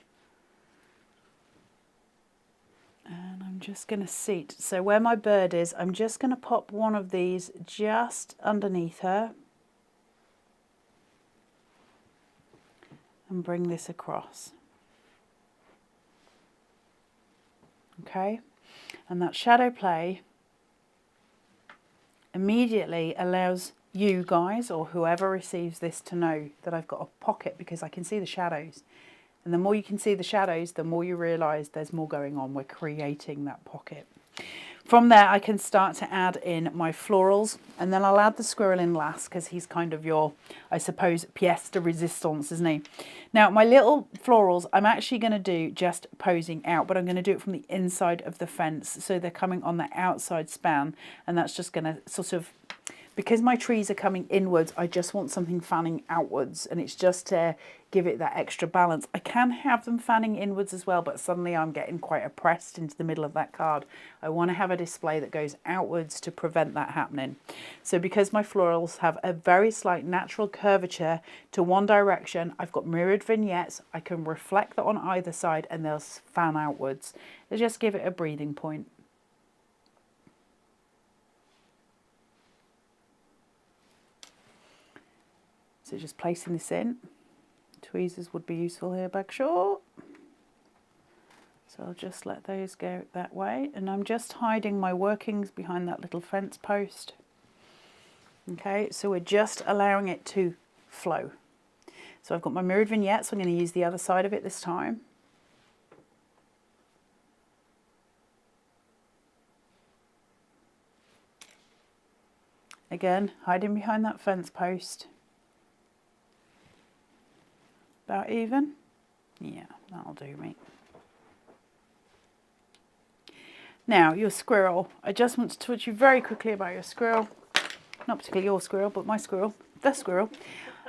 [SPEAKER 1] And I'm just going to seat. So where my bird is, I'm just going to pop one of these just underneath her. And bring this across. Okay? And that shadow play immediately allows you guys or whoever receives this to know that I've got a pocket because I can see the shadows. And the more you can see the shadows, the more you realise there's more going on. We're creating that pocket. From there, I can start to add in my florals, and then I'll add the squirrel in last because he's kind of your, I suppose, pièce de résistance, isn't he? Now, my little florals, I'm actually going to do just posing out, but I'm going to do it from the inside of the fence. So they're coming on the outside span, and that's just going to sort of, because my trees are coming inwards, I just want something fanning outwards, and it's just to give it that extra balance. I can have them fanning inwards as well, but suddenly I'm getting quite oppressed into the middle of that card. I want to have a display that goes outwards to prevent that happening. So because my florals have a very slight natural curvature to one direction, I've got mirrored vignettes. I can reflect that on either side and they'll fan outwards. They just give it a breathing point. So just placing this in. Tweezers would be useful here, Bagshore. So I'll just let those go that way. And I'm just hiding my workings behind that little fence post. Okay, so we're just allowing it to flow. So I've got my mirrored vignette, so I'm going to use the other side of it this time. Again, hiding behind that fence post. About even? Yeah, that'll do me. Now, your squirrel. I just want to talk to you very quickly about your squirrel. Not particularly your squirrel, but my squirrel. The squirrel.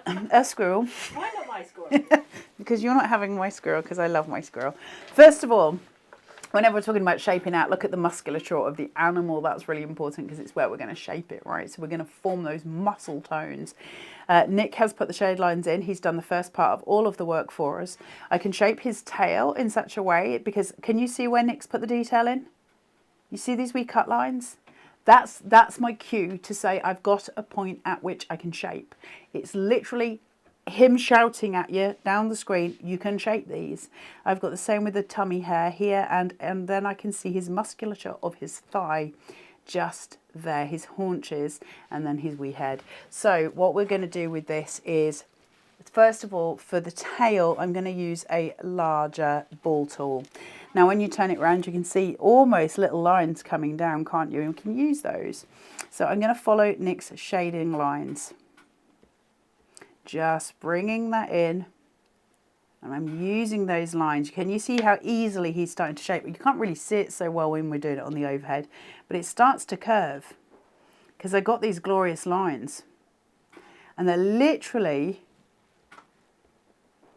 [SPEAKER 1] A squirrel.
[SPEAKER 2] Why not my squirrel?
[SPEAKER 1] Because you're not having my squirrel, because I love my squirrel. First of all, whenever we're talking about shaping out, look at the musculature of the animal. That's really important because it's where we're going to shape it, right? So we're going to form those muscle tones. Nick has put the shade lines in. He's done the first part of all of the work for us. I can shape his tail in such a way, because can you see where Nick's put the detail in? You see these wee cut lines? That's my cue to say I've got a point at which I can shape. It's literally him shouting at you down the screen, you can shape these. I've got the same with the tummy hair here, and then I can see his musculature of his thigh just there, his haunches, and then his wee head. So what we're going to do with this is, first of all, for the tail, I'm going to use a larger ball tool. Now, when you turn it around, you can see almost little lines coming down, can't you? And we can use those. So I'm going to follow Nick's shading lines. Just bringing that in. And I'm using those lines. Can you see how easily he's starting to shape? You can't really see it so well when we're doing it on the overhead, but it starts to curve because I got these glorious lines. And they're literally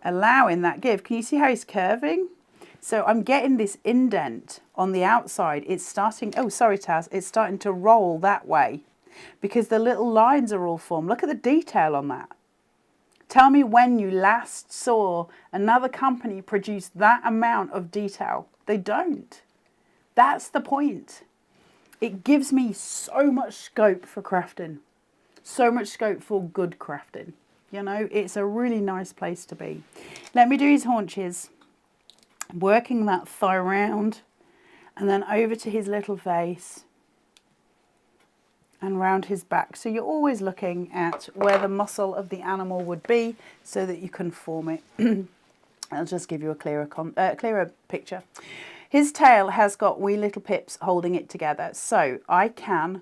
[SPEAKER 1] allowing that give. Can you see how he's curving? So I'm getting this indent on the outside. It's starting, oh, sorry, Taz, it's starting to roll that way because the little lines are all formed. Look at the detail on that. Tell me when you last saw another company produce that amount of detail. They don't. That's the point. It gives me so much scope for crafting. So much scope for good crafting. You know, it's a really nice place to be. Let me do his haunches. Working that thigh round and then over to his little face and round his back. So you're always looking at where the muscle of the animal would be so that you can form it. I'll just give you a clearer picture. His tail has got wee little pips holding it together. So I can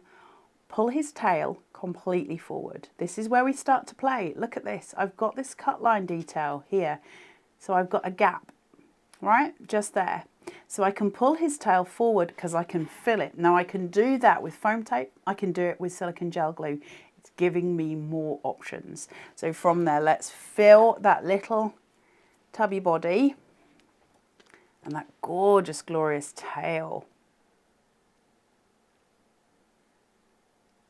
[SPEAKER 1] pull his tail completely forward. This is where we start to play. Look at this. I've got this cut line detail here. So I've got a gap, right? Just there. So I can pull his tail forward because I can fill it. Now I can do that with foam tape. I can do it with silicone gel glue. It's giving me more options. So from there, let's fill that little tubby body and that gorgeous, glorious tail.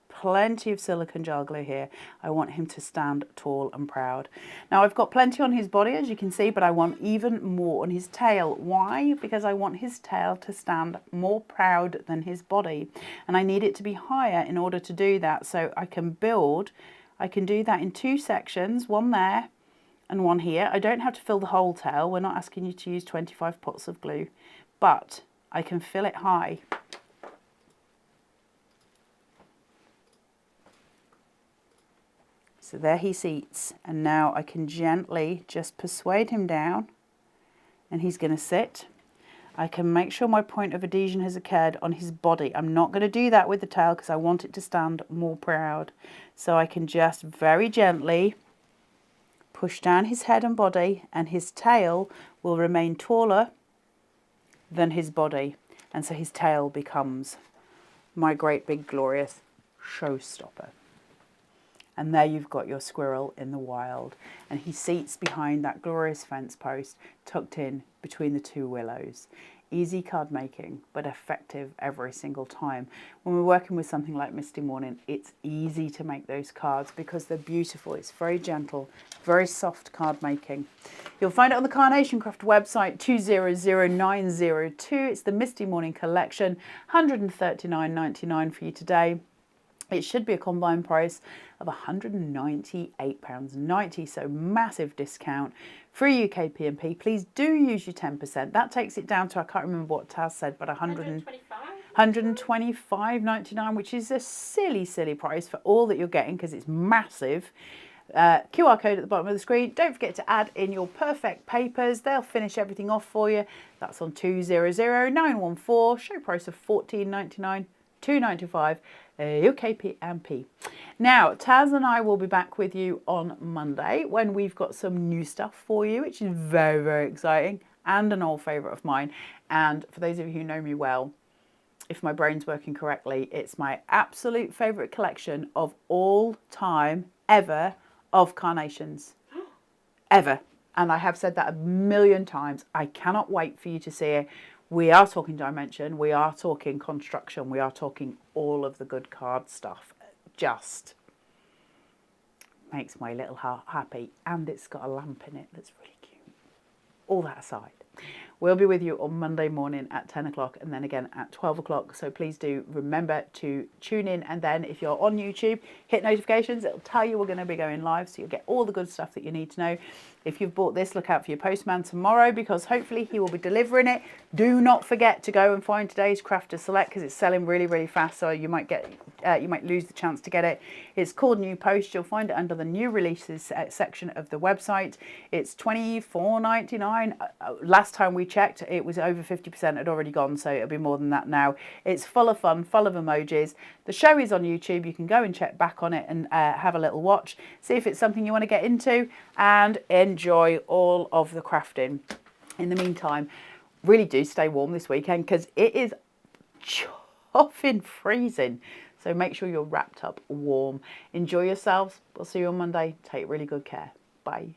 [SPEAKER 1] Plenty of silicone gel glue here. I want him to stand tall and proud. Now I've got plenty on his body, as you can see, but I want even more on his tail. Why? Because I want his tail to stand more proud than his body. And I need it to be higher in order to do that. So I can do that in two sections, one there and one here. I don't have to fill the whole tail. We're not asking you to use 25 pots of glue, but I can fill it high. So there he seats, and now I can gently just persuade him down, and he's going to sit. I can make sure my point of adhesion has occurred on his body. I'm not going to do that with the tail because I want it to stand more proud. So I can just very gently push down his head and body, and his tail will remain taller than his body. And so his tail becomes my great big glorious showstopper. And there you've got your squirrel in the wild. And he seats behind that glorious fence post, tucked in between the two willows. Easy card making, but effective every single time. When we're working with something like Misty Morning, it's easy to make those cards because they're beautiful. It's very gentle, very soft card making. You'll find it on the Carnation Craft website, 200902. It's the Misty Morning collection, £139.99 for you today. It should be a combined price of £198.90, so massive discount. Free UK P&P. Please do use your 10%. That takes it down to, I can't remember what Taz said, but £125.99, which is a silly, silly price for all that you're getting because it's massive. QR code at the bottom of the screen. Don't forget to add in your perfect papers. They'll finish everything off for you. That's on 200914. Show price of £14.99, £2.95. UK P&P. Now, Taz and I will be back with you on Monday when we've got some new stuff for you, which is very, very exciting and an old favourite of mine. And for those of you who know me well, if my brain's working correctly, it's my absolute favourite collection of all time ever of carnations. Ever. And I have said that a million times. I cannot wait for you to see it. We are talking dimension, we are talking construction, we are talking all of the good card stuff. Just makes my little heart happy. And it's got a lamp in it that's really cute. All that aside, we'll be with you on Monday morning at 10 o'clock and then again at 12 o'clock. So please do remember to tune in. And then if you're on YouTube, hit notifications. It'll tell you we're going to be going live. So you'll get all the good stuff that you need to know. If you've bought this, look out for your postman tomorrow because hopefully he will be delivering it. Do not forget to go and find today's Crafter Select because it's selling really, really fast. So you might lose the chance to get it. It's called New Post. You'll find it under the new releases section of the website. It's $24.99. Last time we checked, it was over 50% had already gone. So it'll be more than that now. It's full of fun, full of emojis. The show is on YouTube. You can go and check back on it and have a little watch. See if it's something you want to get into and enjoy all of the crafting. In the meantime, really do stay warm this weekend because it is chuffing freezing. So make sure you're wrapped up warm. Enjoy yourselves. We'll see you on Monday. Take really good care. Bye.